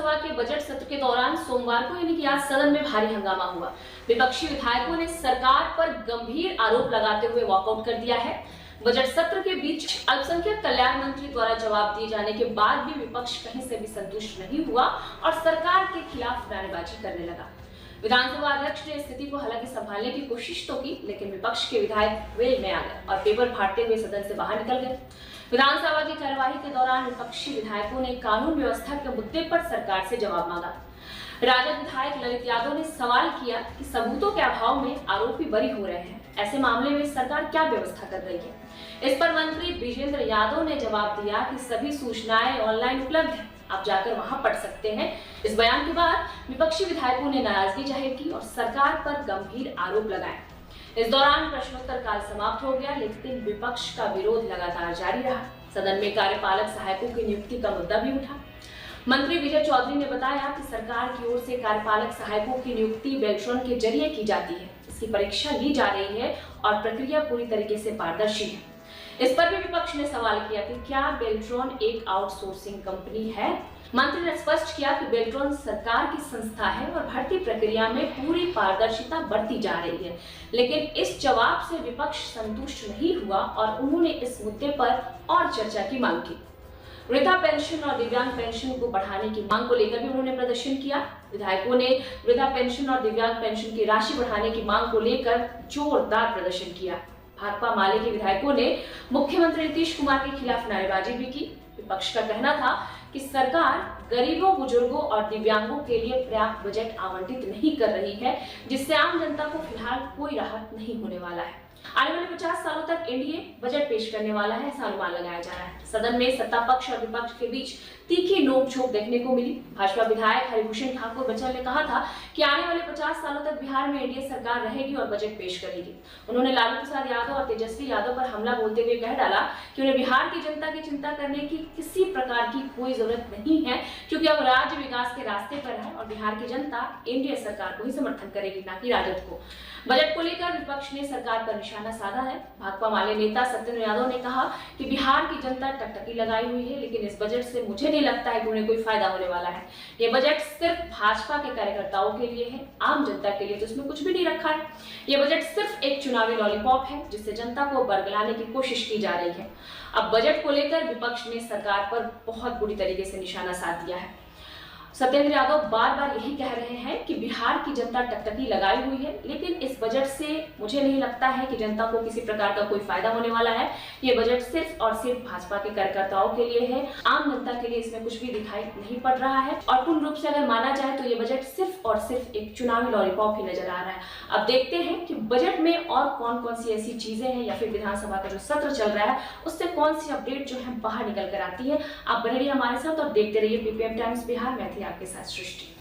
विधानसभा के बजट सत्र के दौरान सोमवार को यानी कि आज सदन में भारी हंगामा हुआ। विपक्षी विधायकों ने सरकार पर गंभीर आरोप लगाते हुए वॉकआउट कर दिया है। बजट सत्र के बीच अल्पसंख्यक कल्याण मंत्री द्वारा जवाब दिए जाने के बाद भी विपक्ष कहीं से भी संतुष्ट नहीं हुआ और सरकार के खिलाफ नारेबाजी करने लगा। विधानसभा अध्यक्ष ने स्थिति को हालांकि संभालने की कोशिश तो की, लेकिन विपक्ष के विधायक वेल में आ गए और पेपर फाड़ते हुए सदन से बाहर निकल गए। विधानसभा की कार्यवाही के दौरान विपक्षी विधायकों ने कानून व्यवस्था के मुद्दे पर सरकार से जवाब मांगा। राजद विधायक ललित यादव ने सवाल किया कि सबूतों के अभाव में आरोपी बरी हो रहे हैं, ऐसे मामले में सरकार क्या व्यवस्था कर रही है। इस पर मंत्री विजेंद्र यादव ने जवाब दिया कि सभी सूचनाएं ऑनलाइन उपलब्ध हैं, आप जाकर वहां पढ़ सकते हैं। इस बयान के बाद विपक्षी विधायकों ने नाराजगी जाहिर की और सरकार पर गंभीर आरोप लगाए। इस दौरान प्रश्नोत्तर काल समाप्त हो गया, लेकिन विपक्ष का विरोध लगातार जारी रहा। सदन में कार्यपालक सहायकों की नियुक्ति का मुद्दा भी उठा। मंत्री विजय चौधरी ने बताया कि सरकार की ओर से कार्यपालक सहायकों की नियुक्ति बेल्ट्रॉन के जरिए की जाती है, इसकी परीक्षा ली जा रही है और प्रक्रिया पूरी तरीके से पारदर्शी है। इस पर भी विपक्ष ने सवाल किया कि क्या बेल्ट्रॉन एक आउटसोर्सिंग कंपनी है। मंत्री ने स्पष्ट किया कि बेल्ट्रॉन सरकार की संस्था है और भर्ती प्रक्रिया में पूरी पारदर्शिता बरती जा रही है, लेकिन इस जवाब से विपक्ष संतुष्ट नहीं हुआ और उन्होंने इस मुद्दे पर और चर्चा की मांग की। वृद्धा पेंशन और दिव्यांग पेंशन को बढ़ाने की मांग को लेकर भी उन्होंने प्रदर्शन किया। विधायकों ने वृद्धा पेंशन और दिव्यांग पेंशन की राशि बढ़ाने की मांग को लेकर जोरदार प्रदर्शन किया। भाकपा माले के विधायकों ने मुख्यमंत्री नीतीश कुमार के खिलाफ नारेबाजी भी की। विपक्ष का कहना था कि सरकार गरीबों, बुजुर्गों और दिव्यांगों के लिए पर्याप्त बजट आवंटित नहीं कर रही है, जिससे आम जनता को फिलहाल कोई राहत नहीं होने वाला है। आने वाले 50 सालों तक एनडीए बजट पेश करने वाला है, ऐसा अनुमान लगाया जा रहा है। सदन में सत्ता पक्ष और विपक्ष के बीच तीखी नोकझोंक देखने को मिली। भाजपा विधायक हरिभूषण ठाकुर बच्चन ने कहा था कि आने वाले 50 सालों तक बिहार में एनडीए सरकार रहेगी और बजट पेश करेगी। उन्होंने लालू प्रसाद यादव और तेजस्वी यादव पर हमला बोलते हुए कह डाला कि उन्हें बिहार की जनता की चिंता करने की किसी प्रकार की कोई जरूरत नहीं है, क्योंकि अब राज्य विकास के रास्ते पर है और बिहार की जनता एनडीए सरकार को ही समर्थन करेगी, न कि राजद को। बजट को लेकर विपक्ष ने सरकार पर निशाना साधा है। भाकपा माले नेता सत्येंद्र यादव ने कहा कि बिहार की जनता टकटकी लगाई हुई है, लेकिन इस बजट से मुझे नहीं लगता है कि उन्हें कोई फायदा होने वाला है। ये बजट सिर्फ भाजपा के कार्यकर्ताओं के लिए है, आम जनता के लिए तो इसमें कुछ भी नहीं रखा है। ये बजट सिर्फ एक चुनावी लॉलीपॉप है, जिससे जनता को बरगलाने की कोशिश की जा रही है। अब बजट को लेकर विपक्ष ने सरकार पर बहुत बुरी तरीके से निशाना साध दिया है। सत्येंद्र यादव बार बार यही कह रहे हैं कि बिहार की जनता टकटकी लगाई हुई है, लेकिन इस बजट से मुझे नहीं लगता है कि जनता को किसी प्रकार का कोई फायदा होने वाला है। ये बजट सिर्फ और सिर्फ भाजपा के कार्यकर्ताओं के लिए है, आम जनता के लिए इसमें कुछ भी दिखाई नहीं पड़ रहा है। और पूर्ण रूप से अगर माना जाए तो ये बजट सिर्फ और सिर्फ एक चुनावी लॉलीपॉप ही नजर आ रहा है। अब देखते हैं कि बजट में और कौन कौन सी ऐसी चीजें हैं या फिर विधानसभा का जो सत्र चल रहा है उससे कौन सी अपडेट जो है बाहर निकल कर आती है। आप बने रहिए हमारे साथ और देखते रहिए पीपीएम टाइम्स बिहार। मैं थी आपके साथ सृष्टि।